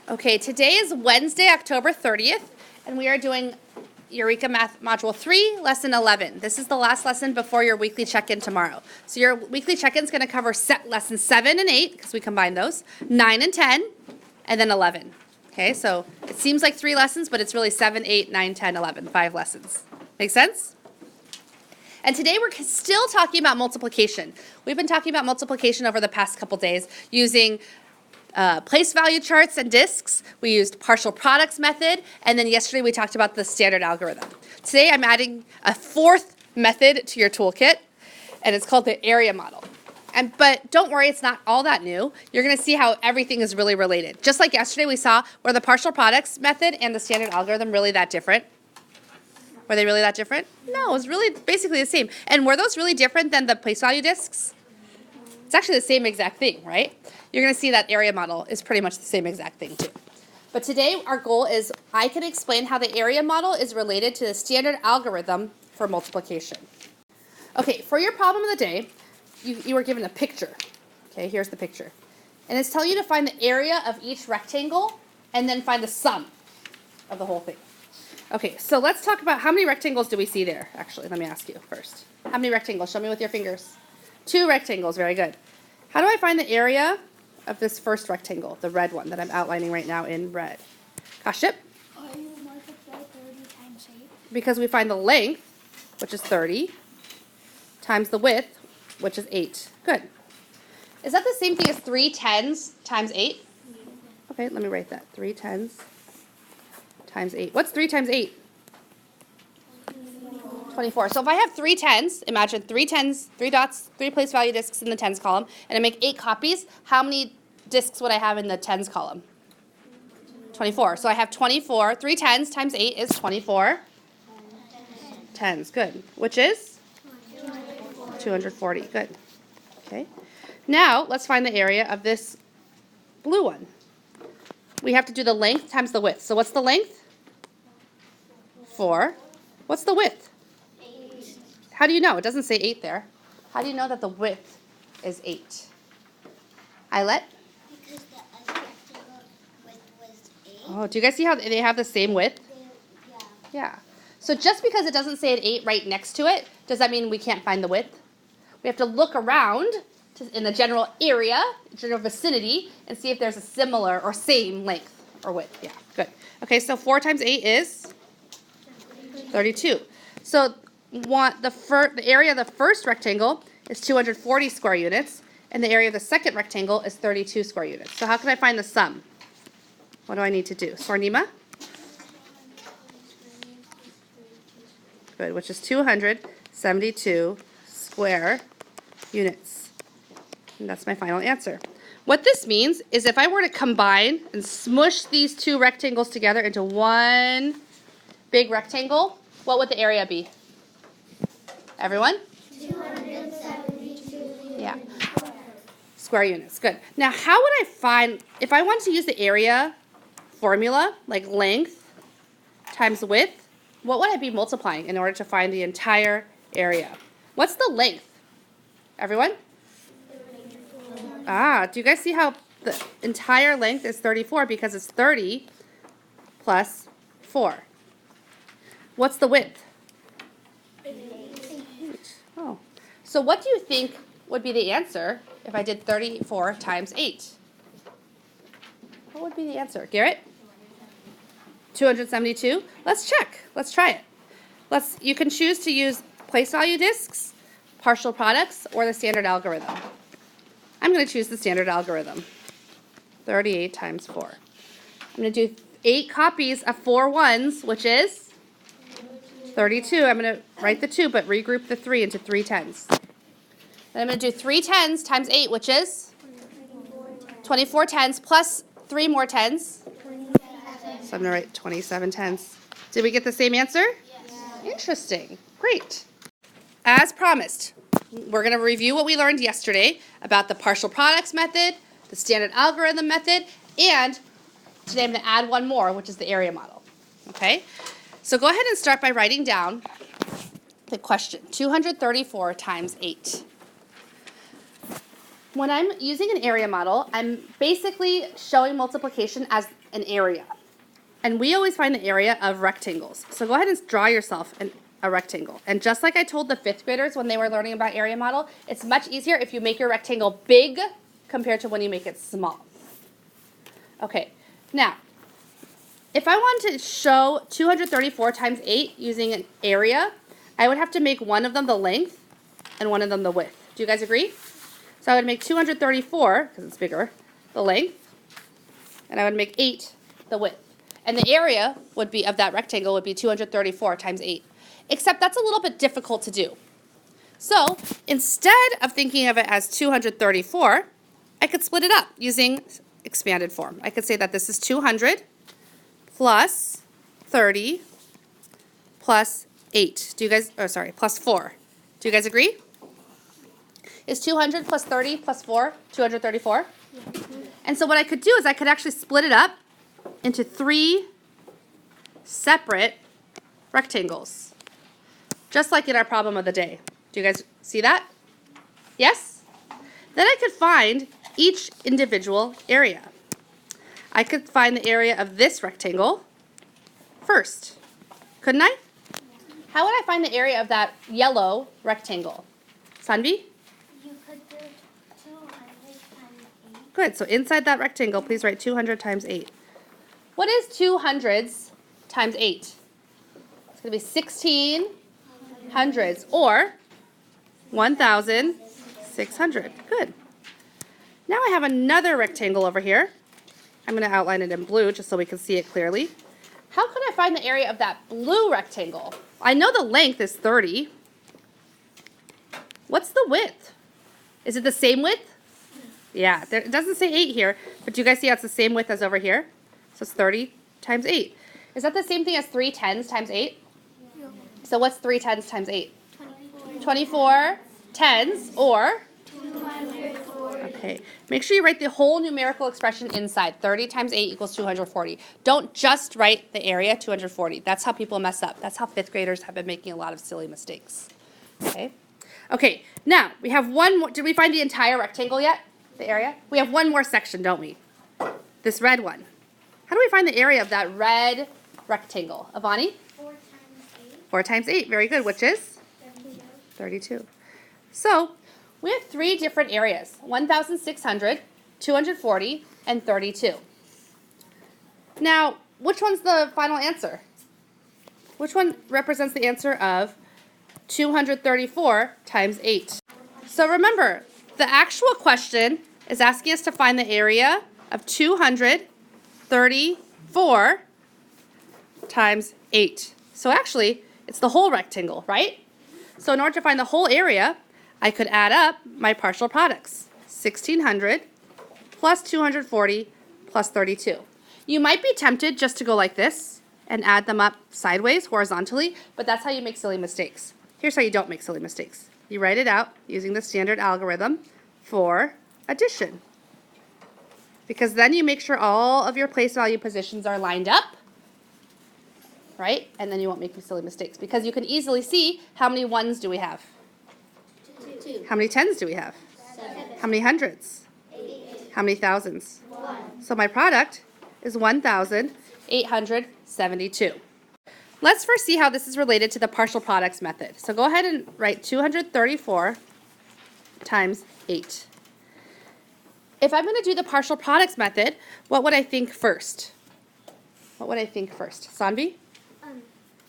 Okay, today is Wednesday, October 30th, and we are doing Eureka Math Module 3, Lesson 11. This is the last lesson before your weekly check-in tomorrow. So your weekly check-in is going to cover lessons 7 and 8, because we combined those, 9 and 10, and then 11. Okay, so it seems like 3 lessons, but it's really 7, 8, 9, 10, 11, 5 lessons. Make sense? And today we're still talking about multiplication. We've been talking about multiplication over the past couple days using place value charts and disks. We used partial products method, and then yesterday we talked about the standard algorithm. Today I'm adding a 4th method to your toolkit, and it's called the area model. But don't worry, it's not all that new. You're going to see how everything is really related. Just like yesterday we saw, were the partial products method and the standard algorithm really that different? Were they really that different? No, it was really basically the same. And were those really different than the place value disks? It's actually the same exact thing, right? You're going to see that area model is pretty much the same exact thing too. But today our goal is I can explain how the area model is related to the standard algorithm for multiplication. Okay, for your problem of the day, you were given a picture. Okay, here's the picture. And it's telling you to find the area of each rectangle and then find the sum of the whole thing. Okay, so let's talk about how many rectangles do we see there? Actually, let me ask you first. How many rectangles? Show me with your fingers. 2 rectangles, very good. How do I find the area of this first rectangle, the red one that I'm outlining right now in red? Kaship? You multiply 30 times 8. Because we find the length, which is 30, times the width, which is 8. Good. Is that the same thing as 3 tens times 8? Okay, let me write that. 3 tens times 8. What's 3 times 8? 24. So if I have 3 tens, imagine 3 tens, 3 dots, 3 place value disks in the tens column, and I make 8 copies, how many disks would I have in the tens column? 24. So I have 24. 3 tens times 8 is 24 tens. Good. Which is? 240. Good. Okay. Now let's find the area of this blue one. We have to do the length times the width. So what's the length? 4. What's the width? 8. How do you know? It doesn't say 8 there. How do you know that the width is 8? Eyelet? Because the other rectangle width was 8. Oh, do you guys see how they have the same width? Yeah. Yeah. So just because it doesn't say an 8 right next to it, does that mean we can't find the width? We have to look around in the general area, general vicinity, and see if there's a similar or same length or width. Yeah, good. Okay, so 4 times 8 is 32. So the area of the first rectangle is 240 square units, and the area of the second rectangle is 32 square units. So how can I find the sum? What do I need to do? Swarnima? Good, which is 272 square units. And that's my final answer. What this means is if I were to combine and smush these 2 rectangles together into one big rectangle, what would the area be? Everyone? 272. Yeah. Square units. Good. Now, how would I find, if I wanted to use the area formula, like length times width, what would I be multiplying in order to find the entire area? What's the length? Everyone? Do you guys see how the entire length is 34 because it's 30 plus 4? What's the width? 8. Oh. So what do you think would be the answer if I did 34 times 8? What would be the answer? Garrett? 272? Let's check. Let's try it. You can choose to use place value disks, partial products, or the standard algorithm. I'm going to choose the standard algorithm. 38 times 4. I'm going to do 8 copies of 4 ones, which is 32. I'm going to write the 2, but regroup the 3 into 3 tens. Then I'm going to do 3 tens times 8, which is 24 tens plus 3 more tens. So I'm going to write 27 tens. Did we get the same answer? Yes. Interesting. Great. As promised, we're going to review what we learned yesterday about the partial products method, the standard algorithm method, and today I'm going to add one more, which is the area model. Okay? So go ahead and start by writing down the question, 234 times 8. when I'm using an area model, I'm basically showing multiplication as an area. And we always find the area of rectangles. So go ahead and draw yourself a rectangle. And just like I told the 5th graders when they were learning about area model, it's much easier if you make your rectangle big compared to when you make it small. Okay, now, if I want to show 234 times 8 using an area, I would have to make one of them the length and one of them the width. Do you guys agree? So I would make 234, because it's bigger, the length, and I would make 8 the width. And the area would be of that rectangle would be 234 times 8. Except that's a little bit difficult to do. So instead of thinking of it as 234, I could split it up using expanded form. I could say that this is 200 plus 30 plus 8. Do you guys, oh sorry, plus 4. Do you guys agree? Is 200 plus 30 plus 4 234? Yeah. And so what I could do is I could actually split it up into 3 separate rectangles. Just like in our problem of the day. Do you guys see that? Yes? Then I could find each individual area. I could find the area of this rectangle first. Couldn't I? How would I find the area of that yellow rectangle? Sanvi? You could do 200 times 8. Good. So inside that rectangle, please write 200 times 8. What is 2 hundreds times 8? It's going to be 16 hundreds, or 1,600. Good. Now I have another rectangle over here. I'm going to outline it in blue just so we can see it clearly. How can I find the area of that blue rectangle? I know the length is 30. What's the width? Is it the same width? Yeah, it doesn't say 8 here, but do you guys see how it's the same width as over here? So it's 30 times 8. Is that the same thing as 3 tens times 8? No. So what's 3 tens times 8? 24. 24 tens, or? 240. Okay. Make sure you write the whole numerical expression inside. 30 times 8 equals 240. Don't just write the area 240. That's how people mess up. That's how 5th graders have been making a lot of silly mistakes. Okay? Okay, now we have one more. Did we find the entire rectangle yet? The area? We have one more section, don't we? This red one. How do we find the area of that red rectangle? Avani? 4 times 8. 4 times 8. Very good. Which is? 32. 32. So we have 3 different areas. 1,600, 240, and 32. Now, which one's the final answer? Which one represents the answer of 234 times 8? So remember, the actual question is asking us to find the area of 234 times 8. So actually, it's the whole rectangle, right? So in order to find the whole area, I could add up my partial products. 1,600 plus 240 plus 32. You might be tempted just to go like this and add them up sideways, horizontally, but that's how you make silly mistakes. Here's how you don't make silly mistakes. You write it out using the standard algorithm for addition. Because then you make sure all of your place value positions are lined up, right? And then you won't make silly mistakes because you can easily see how many ones do we have? 2. How many tens do we have? 7. How many hundreds? 8. How many thousands? 1. So my product is 1,872. Let's first see how this is related to the partial products method. So go ahead and write 234 times 8. If I'm going to do the partial products method, what would I think first? What would I think first? Sanvi?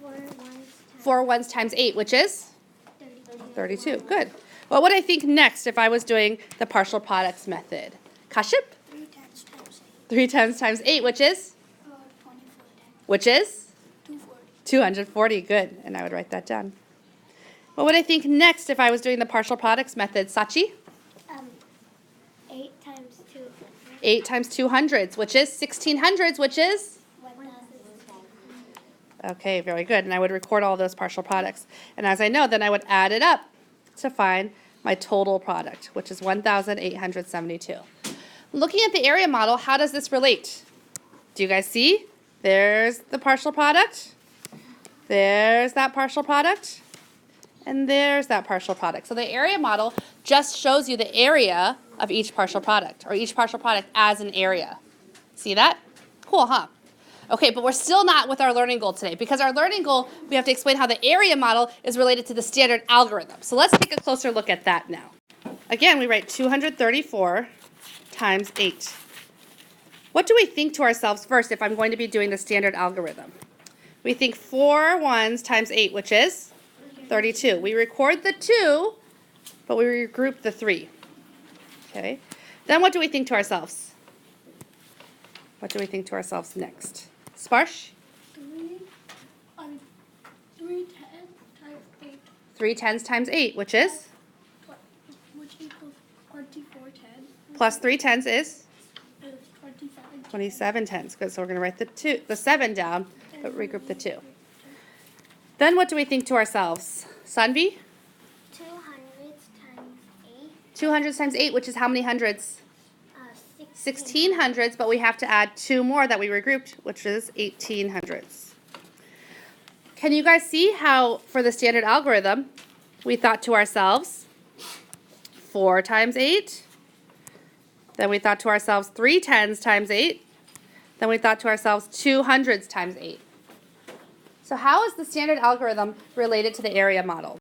4 ones times 4 ones times 8, which is? 32. 32. Good. What would I think next if I was doing the partial products method? Kaship? 3 times 3 times times 8, which is? 24. Which is? 240. 240. Good. And I would write that down. What would I think next if I was doing the partial products method? Sachi? 8 times 2. 8 times 200s, which is? 1600s, which is? 1,000. Okay, very good. And I would record all those partial products. And as I know, then I would add it up to find my total product, which is 1,872. Looking at the area model, how does this relate? Do you guys see? There's the partial product. There's that partial product. And there's that partial product. So the area model just shows you the area of each partial product, or each partial product as an area. See that? Cool, huh? Okay, but we're still not with our learning goal today, because our learning goal, we have to explain how the area model is related to the standard algorithm. So let's take a closer look at that now. Again, we write 234 times 8. What do we think to ourselves first if I'm going to be doing the standard algorithm? We think 4 ones times 8, which is 32. We record the 2, but we regroup the 3. Okay. Then what do we think to ourselves? What do we think to ourselves next? Sparsh? 3 times 8. 3 tens times 8, which is? Which equals 24 tens. Plus 3 tens is? 27. 27 tens. Good, so we're going to write the 7 down, but regroup the 2. Then what do we think to ourselves? Sunvi? 200 times 8. 200 times 8, which is how many hundreds? 16. 16 hundreds, but we have to add 2 more that we regrouped, which is 18 hundreds. Can you guys see how, for the standard algorithm, we thought to ourselves 4 times 8, then we thought to ourselves 3 tens times 8, then we thought to ourselves 2 hundreds times 8. So how is the standard algorithm related to the area model?